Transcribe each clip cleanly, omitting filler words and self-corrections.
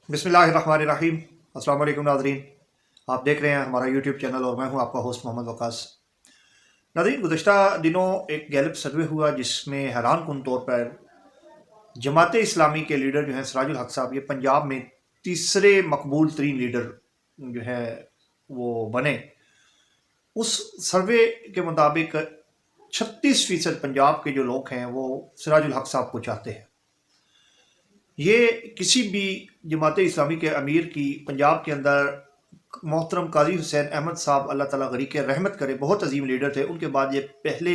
बिस्मिल्लाहिर्रहमानिर्रहीम। अस्सलाम वालेकुम नाज़रीन, आप देख रहे हैं हमारा यूट्यूब चैनल और मैं हूं आपका होस्ट मोहम्मद वकास। नाज़रीन, गुज़श्ता दिनों एक गैलप सर्वे हुआ जिसमें हैरान कुन तौर पर जमात इस्लामी के लीडर जो हैं सिराजुल हक साहब, ये पंजाब में तीसरे मकबूल तरीन लीडर जो है वो बने। उस सर्वे के मुताबिक 36% पंजाब के जो लोग हैं वो सिराजुल हक साहब को चाहते हैं। ये किसी भी जमात इस्लामी के अमीर की पंजाब के अंदर मोहतरम काजी हुसैन अहमद साहब अल्लाह ताला गरीक रहमत करे बहुत अजीम लीडर थे, उनके बाद ये पहले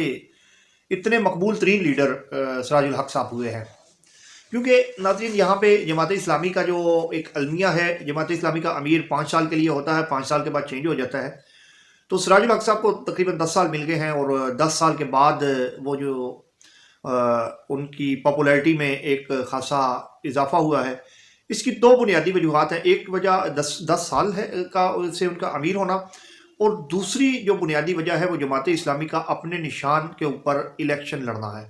इतने मकबूल तरीन लीडर सिराजुल हक साहब हुए हैं। क्योंकि नाज़रीन, यहाँ पे जमात इस्लामी का जो एक अलमिया है, जमात इस्लामी का अमीर 5 साल के लिए होता है, 5 साल के बाद चेंज हो जाता है। तो सिराजुल हक साहब को तकरीबन 10 साल मिल गए हैं और 10 साल के बाद वो जो उनकी पॉपुलैरिटी में एक खासा इजाफा हुआ है। इसकी दो बुनियादी वजूहत हैं। एक वजह 10 साल है का से उनका अमीर होना, और दूसरी जो बुनियादी वजह है वो जमात इस्लामी का अपने निशान के ऊपर इलेक्शन लड़ना है।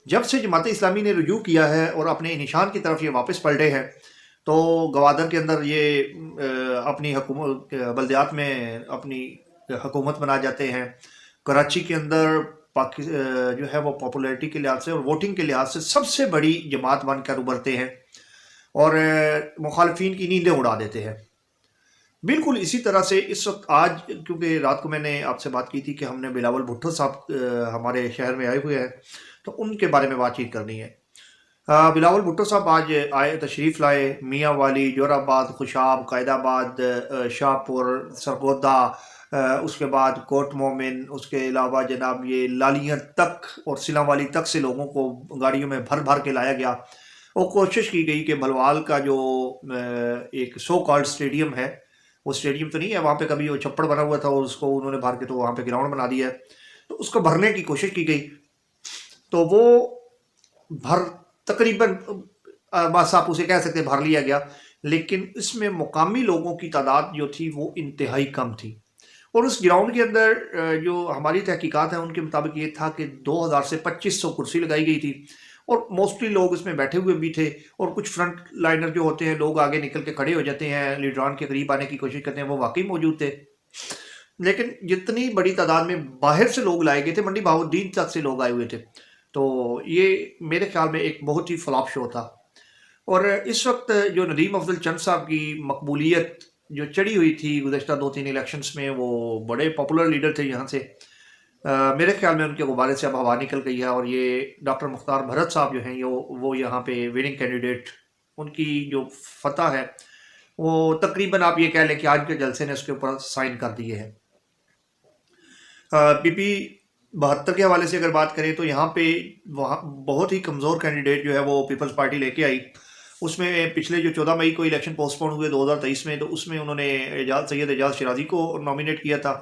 जब से जमात इस्लामी ने रुजू किया है और अपने निशान की तरफ ये वापस पलटे हैं, तो गवादर के अंदर ये अपनी हुकूमत, बल्दियात में अपनी हुकूमत बना जाते हैं। कराची के अंदर जो है वो पॉपुलैरिटी के लिहाज से और वोटिंग के लिहाज से सबसे बड़ी जमात बनकर उभरते हैं और मुखालफिन की नींदें उड़ा देते हैं। बिल्कुल इसी तरह से इस वक्त आज, क्योंकि रात को मैंने आपसे बात की थी कि हमने बिलावल भुट्टो साहब हमारे शहर में आए हुए हैं, तो उनके बारे में बातचीत करनी है। बिलावल भुट्टो साहब आज आए, तशरीफ़ लाए। मियाँ वाली, जोराबाद, खुशाब, कायदाबाद, शाहपुर, सरगोदा, उसके बाद कोट मोमिन, उसके अलावा जनाब ये लालियाँ तक और सिलावाली तक से लोगों को गाड़ियों में भर भर के लाया गया और कोशिश की गई कि भलवाल का जो एक सो कॉल्ड स्टेडियम है, वो स्टेडियम तो नहीं है, वहाँ पे कभी वो छप्पड़ बना हुआ था और उसको उन्होंने भर के तो वहाँ पे ग्राउंड बना दिया है, तो उसको भरने की कोशिश की गई। तो वो भर तकरीबन बस आप उसे कह सकते भर लिया गया, लेकिन इसमें मुकामी लोगों की तादाद जो थी वो इंतहाई कम थी। और उस ग्राउंड के अंदर जो हमारी तहकीकात हैं उनके मुताबिक ये था कि 2000 से 2500 कुर्सी लगाई गई थी और मोस्टली लोग इसमें बैठे हुए भी थे, और कुछ फ्रंट लाइनर जो होते हैं, लोग आगे निकल के खड़े हो जाते हैं, लीडरान के करीब आने की कोशिश करते हैं, वो वाकई मौजूद थे। लेकिन जितनी बड़ी तादाद में बाहर से लोग लाए गए थे, मंडी बहाउद्दीन तक से लोग आए हुए थे, तो ये मेरे ख्याल में एक बहुत ही फ्लॉप शो था। और इस वक्त जो नदीम अफजल चंद साहब की मकबूलियत जो चढ़ी हुई थी गुज़श्ता 2-3 इलेक्शंस में, वो बड़े पॉपुलर लीडर थे यहाँ से। मेरे ख्याल में उनके गुब्बारे से अब हवा निकल गई है और ये डॉक्टर मुख्तार भरत साहब जो हैं वो यहाँ पे विनिंग कैंडिडेट, उनकी जो फतह है वो तकरीबन आप ये कह लें कि आज के जलसे ने उसके ऊपर साइन कर दिए हैं। पीपी 72 के हवाले से अगर बात करें तो यहाँ पे वहाँ बहुत ही कमज़ोर कैंडिडेट जो है वो पीपल्स पार्टी लेके आई। उसमें पिछले जो 14 मई को इलेक्शन पोस्टपोन हुए 2023 में, तो उसमें उन्होंने सैयद एजाज शिराजी को नॉमिनेट किया था।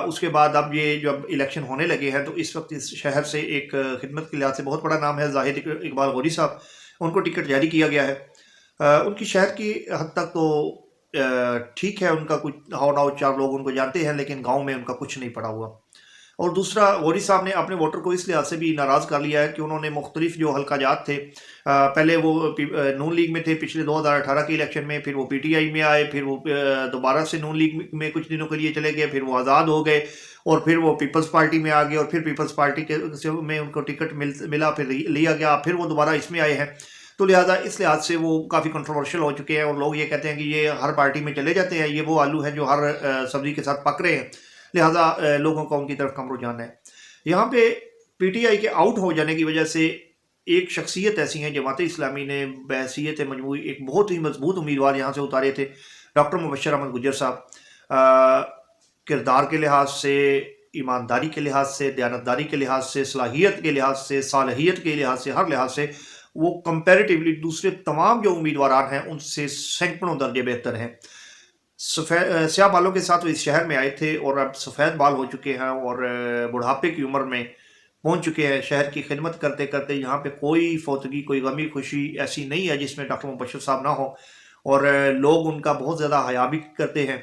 उसके बाद अब ये जब इलेक्शन होने लगे हैं तो इस वक्त इस शहर से एक खिदमत के लिहाज से बहुत बड़ा नाम है जाहिद इकबाल गौरी साहब, उनको टिकट जारी किया गया है। उनकी शहर की हद तक तो ठीक है, उनका कुछ हाव नाव 4 लोग उनको जानते हैं, लेकिन गांव में उनका कुछ नहीं पड़ा हुआ। और दूसरा, गौरी साहब ने अपने वोटर को इस लिहाज से भी नाराज़ कर लिया है कि उन्होंने मुख्तलिफ जो हल्का जात थे, पहले वो नून लीग में थे पिछले 2018 के इलेक्शन में, फिर वो पीटीआई में आए, फिर वो दोबारा से नून लीग में कुछ दिनों के लिए चले गए, फिर वो आज़ाद हो गए और फिर वो पीपल्स पार्टी में आ गए और फिर पीपल्स पार्टी के में उनको टिकट मिला, फिर लिया गया, फिर वो दोबारा इसमें आए हैं। तो लिहाजा इस लिहाज से वो काफ़ी कंट्रोवर्शियल हो चुके हैं और लोग ये कहते हैं कि ये हर पार्टी में चले जाते हैं, ये वो आलू हैं जो हर सब्जी के साथ पक रहे हैं, लिहाजा लोगों का उनकी तरफ कम रुझान है। यहाँ पे पीटीआई के आउट हो जाने की वजह से एक शख्सियत ऐसी है, जमात इस्लामी ने बहसीयत मजमूई एक बहुत ही मजबूत उम्मीदवार यहाँ से उतारे थे, डॉक्टर मुबशर अहमद गुज्जर साहब। किरदार के लिहाज से, ईमानदारी के लिहाज से, दयानतदारी के लिहाज से, सलाहियत के लिहाज से, सालहियत के लिहाज से, हर लिहाज से वो कंपैरेटिवली दूसरे तमाम जो उम्मीदवार हैं उनसे सैकड़ों दर्जे बेहतर हैं। स्याह बालों के साथ वो इस शहर में आए थे और अब सफ़ेद बाल हो चुके हैं और बुढ़ापे की उम्र में पहुंच चुके हैं। शहर की खिदमत करते करते यहाँ पे कोई फौतगी, कोई गमी खुशी ऐसी नहीं है जिसमें डॉक्टर मुबशर साहब ना हो, और लोग उनका बहुत ज़्यादा हया भी करते हैं।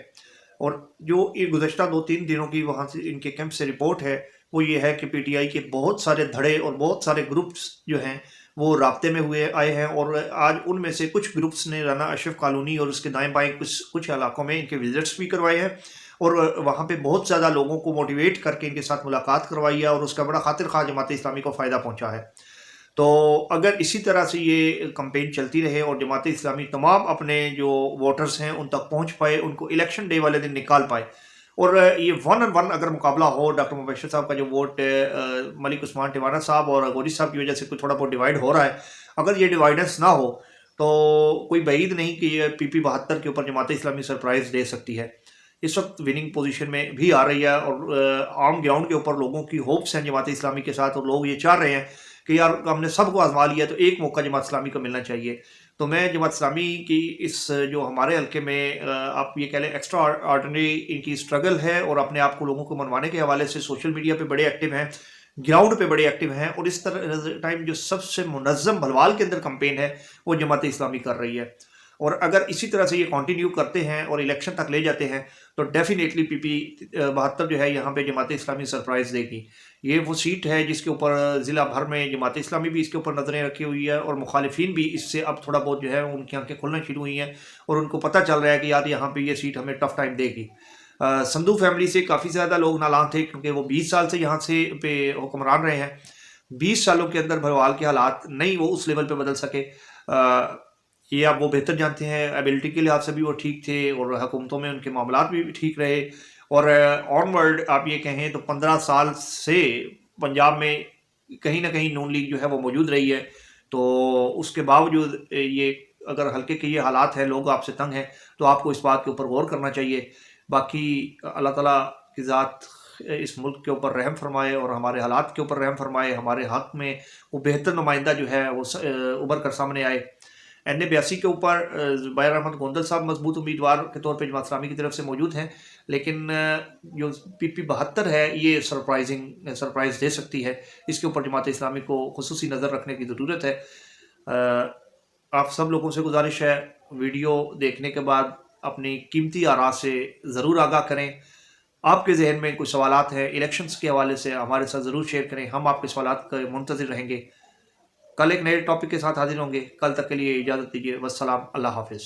और जो ये गुज़श्ता 2-3 दिनों की वहाँ से इनके कैंप से रिपोर्ट है वो ये है कि पीटीआई के बहुत सारे धड़े और बहुत सारे ग्रुप्स जो हैं وہ رابطے میں آئے ہیں، اور آج ان میں سے کچھ گروپس نے رانا اشرف کالونی اور اس کے دائیں بائیں کچھ علاقوں میں ان کے وزٹس بھی کروائے ہیں، اور وہاں پہ بہت زیادہ لوگوں کو موٹیویٹ کر کے ان کے ساتھ ملاقات کروائی ہے، اور اس کا بڑا خاطر خواہ جماعت اسلامی کو فائدہ پہنچا ہے۔ تو اگر اسی طرح سے یہ کمپین چلتی رہے اور جماعت اسلامی تمام اپنے جو ووٹرز ہیں ان تک پہنچ پائے، ان کو الیکشن ڈے والے دن نکال پائے، اور یہ ون آن ون اگر مقابلہ ہو، ڈاکٹر مبشر صاحب کا جو ووٹ ملک عثمان ٹیوانہ صاحب اور گوری صاحب کی وجہ سے کوئی تھوڑا بہت ڈیوائیڈ ہو رہا ہے، اگر یہ ڈیوائیڈنس نہ ہو تو کوئی بعید نہیں کہ یہ پی 72 کے اوپر جماعت اسلامی سرپرائز دے سکتی ہے۔ اس وقت وننگ پوزیشن میں بھی آ رہی ہے، اور عام گراؤنڈ کے اوپر لوگوں کی ہوپس ہیں جماعت اسلامی کے ساتھ، اور لوگ یہ چاہ رہے ہیں کہ یار ہم نے سب کو آزما لیا تو ایک موقع جماعت اسلامی کو ملنا چاہیے۔ تو میں جماعت اسلامی کی اس جو ہمارے حلقے میں آپ یہ کہہ لیں ایکسٹرا آرڈنری ان کی اسٹرگل ہے، اور اپنے آپ کو لوگوں کو منوانے کے حوالے سے سوشل میڈیا پہ بڑے ایکٹیو ہیں، گراؤنڈ پہ بڑے ایکٹیو ہیں، اور اس طرح ٹائم جو سب سے منظم بھلوال کے اندر کمپین ہے وہ جماعت اسلامی کر رہی ہے۔ اور اگر اسی طرح سے یہ کنٹینیو کرتے ہیں اور الیکشن تک لے جاتے ہیں تو ڈیفینیٹلی پی 72 جو ہے یہاں پہ جماعت اسلامی سرپرائز دے گی۔ یہ وہ سیٹ ہے جس کے اوپر ضلع بھر میں جماعت اسلامی بھی اس کے اوپر نظریں رکھی ہوئی ہے، اور مخالفین بھی اس سے اب تھوڑا بہت جو ہے ان کی آنکھیں کھلنا شروع ہوئی ہیں، اور ان کو پتہ چل رہا ہے کہ یار یہاں پہ یہ سیٹ ہمیں ٹف ٹائم دے گی۔ سندھو فیملی سے کافی زیادہ لوگ نالان تھے، کیونکہ وہ 20 سال سے یہاں سے پہ حکمران رہے ہیں، 20 سالوں کے اندر بھلوال کے حالات نہیں وہ اس لیول پہ بدل سکے۔ یہ آپ وہ بہتر جانتے ہیں، ایبلٹی کے لحاظ سے بھی وہ ٹھیک تھے، اور حکومتوں میں ان کے معاملات بھی ٹھیک رہے، اور آن ورڈ آپ یہ کہیں تو 15 سال سے پنجاب میں کہیں نہ کہیں نون لیگ جو ہے وہ موجود رہی ہے۔ تو اس کے باوجود یہ اگر حلقے کے یہ حالات ہیں، لوگ آپ سے تنگ ہیں، تو آپ کو اس بات کے اوپر غور کرنا چاہیے۔ باقی اللہ تعالیٰ کی ذات اس ملک کے اوپر رحم فرمائے، اور ہمارے حالات کے اوپر رحم فرمائے، ہمارے حق میں وہ بہتر نمائندہ جو ہے وہ ابھر کر سامنے آئے۔ NA 82 کے اوپر زبیر احمد گوندل صاحب مضبوط امیدوار کے طور پہ جماعت اسلامی کی طرف سے موجود ہیں، لیکن جو پی 72 ہے یہ سرپرائز دے سکتی ہے، اس کے اوپر جماعت اسلامی کو خصوصی نظر رکھنے کی ضرورت ہے۔ آپ سب لوگوں سے گزارش ہے ویڈیو دیکھنے کے بعد اپنی قیمتی آراء سے ضرور آگاہ کریں۔ آپ کے ذہن میں کوئی سوالات ہیں الیکشنز کے حوالے سے ہمارے ساتھ ضرور شیئر کریں، ہم آپ کے سوالات کا منتظر رہیں گے۔ کل ایک نئے ٹاپک کے ساتھ حاضر ہوں گے، کل تک کے لیے اجازت دیجیے، والسلام، اللہ حافظ۔